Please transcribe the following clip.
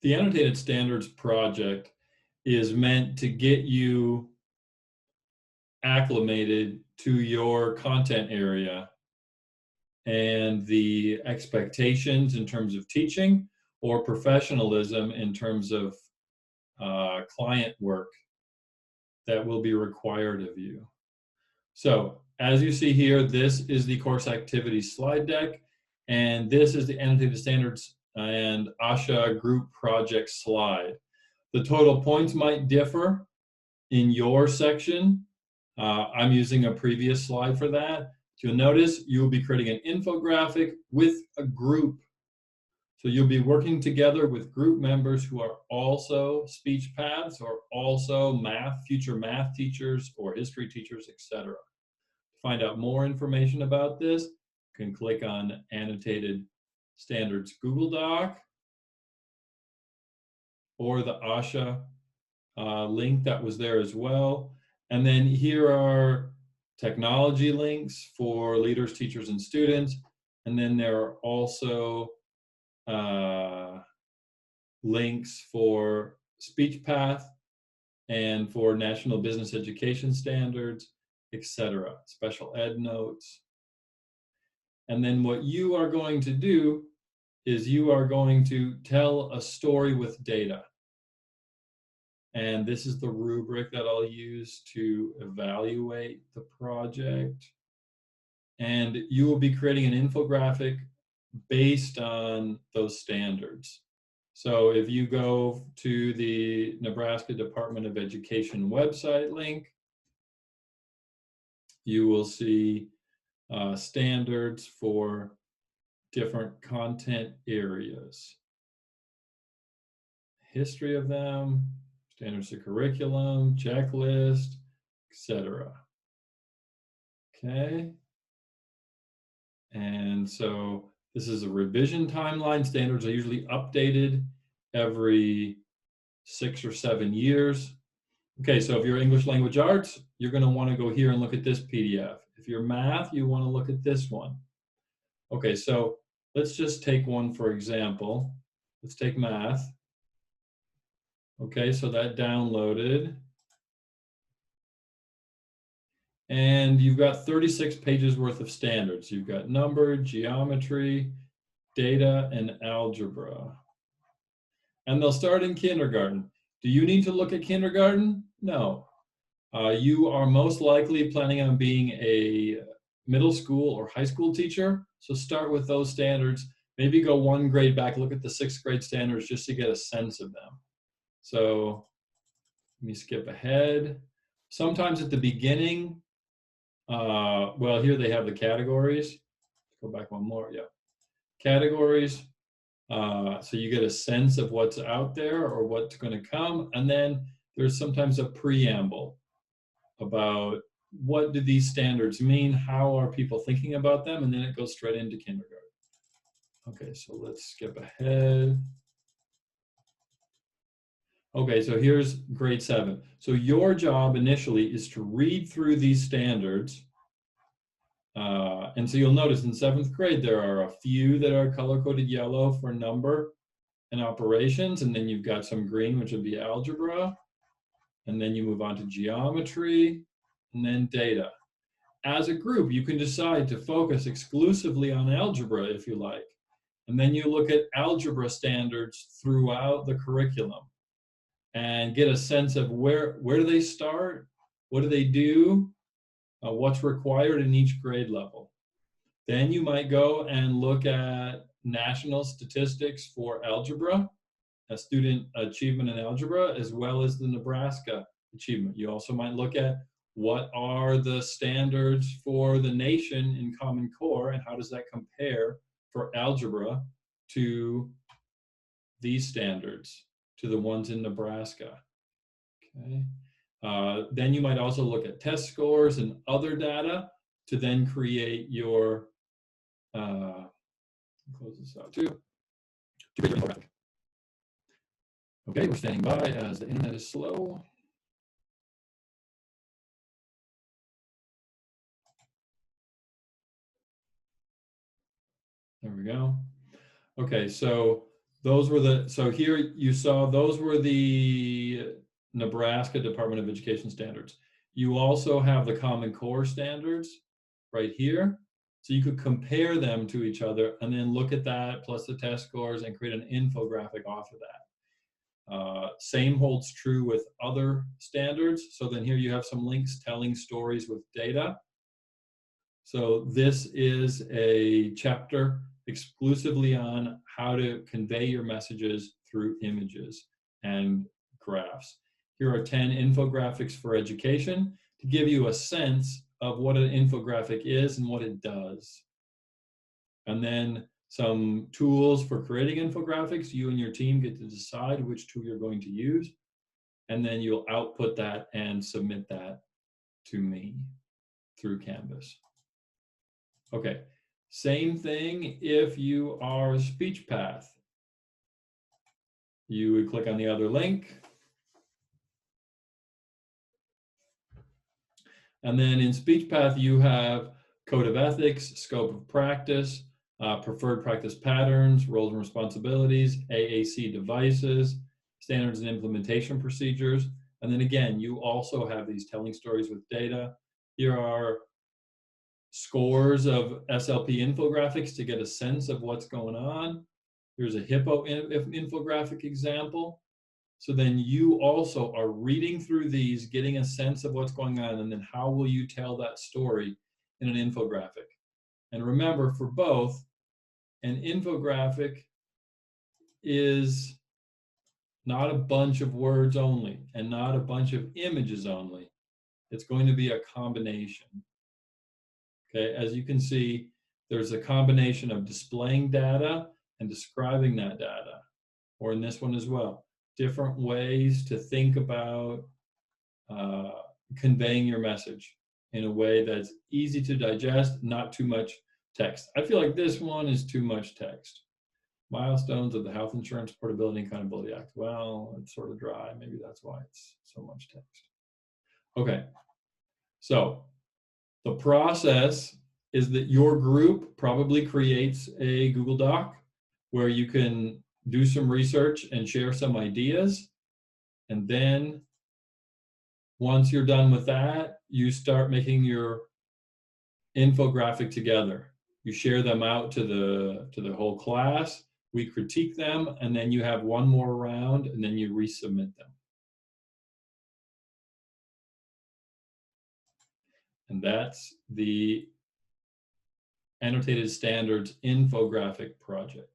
The Annotated Standards project is meant to get you acclimated to your content area and the expectations in terms of teaching or professionalism in terms of client work that will be required of you. So as you see here, this is the course activities slide deck, and this is the Annotated Standards and ASHA group project slide. The total points might differ in your section. I'm using a previous slide for that. You'll notice you'll be creating an infographic with a group. So you'll be working together with group members who are also speech paths or also future math teachers or history teachers, etc. To find out more information about this, you can click on Annotated Standards Google Doc or the ASHA link that was there as well. And then here are technology links for leaders, teachers, and students. And then there are also links for speech path and for National Business Education Standards, etc. Special ed notes. And then what you are going to do is you are going to tell a story with data. And this is the rubric that I'll use to evaluate the project. And you will be creating an infographic based on those standards. So if you go to the Nebraska Department of Education website link, you will see standards for different content areas. History of them, standards of curriculum, checklist, etc. Okay. And so this is a revision timeline. Standards are usually updated every 6 or 7 years. Okay, so if you're English language arts, you're going to want to go here and look at this PDF. If you're math, you want to look at this one. Okay, so let's just take one for example. Let's take math. Okay, so that downloaded. And you've got 36 pages worth of standards. You've got number, geometry, data, and algebra. And they'll start in kindergarten. Do you need to look at kindergarten? No. You are most likely planning on being a middle school or high school teacher. So start with those standards. Maybe go one grade back, look at the 6th grade standards just to get a sense of them. So let me skip ahead. Sometimes at the beginning, well, here they have the categories. Go back one more, yeah. Categories. So you get a sense of what's out there or what's going to come. And then there's sometimes a preamble about what do these standards mean? How are people thinking about them? And then it goes straight into kindergarten. Okay, so let's skip ahead. Okay, so here's grade 7. So your job initially is to read through these standards. And so you'll notice in 7th grade, there are a few that are color-coded yellow for number and operations. And then you've got some green, which would be algebra. And then you move on to geometry and then data. As a group, you can decide to focus exclusively on algebra if you like. And then you look at algebra standards throughout the curriculum and get a sense of where do they start, what do they do, what's required in each grade level. Then you might go and look at national statistics for algebra, student achievement in algebra, as well as the Nebraska achievement. You also might look at what are the standards for the nation in Common Core and how does that compare for algebra to these standards, to the ones in Nebraska. Okay. Then you might also look at test scores and other data to then create your, close this out too, to create your infographic. Okay, we're standing by as the internet is slow. There we go. Okay, so those were the, so here you saw, those were the Nebraska Department of Education standards. You also have the Common Core standards right here. So you could compare them to each other and then look at that plus the test scores and create an infographic off of that. Same holds true with other standards. So then here you have some links telling stories with data. So this is a chapter exclusively on how to convey your messages through images and graphs. Here are 10 infographics for education to give you a sense of what an infographic is and what it does. And then some tools for creating infographics. You and your team get to decide which tool you're going to use. And then you'll output that and submit that to me through Canvas. Okay, same thing if you are SpeechPath. You would click on the other link. And then in SpeechPath, you have Code of Ethics, Scope of Practice, Preferred Practice Patterns, Roles and Responsibilities, AAC Devices, Standards and Implementation Procedures. And then again, you also have these telling stories with data. Here are scores of SLP infographics to get a sense of what's going on. Here's a Hippo infographic example. So then you also are reading through these, getting a sense of what's going on, and then how will you tell that story in an infographic? And remember, for both, an infographic is not a bunch of words only and not a bunch of images only. It's going to be a combination. Okay, as you can see, there's a combination of displaying data and describing that data, or in this one as well. Different ways to think about conveying your message in a way that's easy to digest, not too much text. I feel like this one is too much text. Milestones of the Health Insurance Portability and Accountability Act. Well, it's sort of dry. Maybe that's why it's so much text. Okay, so the process is that your group probably creates a Google Doc where you can do some research and share some ideas. And then once you're done with that, you start making your infographic together. You share them out to the whole class. We critique them, and then you have one more round, and then you resubmit them. And that's the Annotated Standards Infographic project.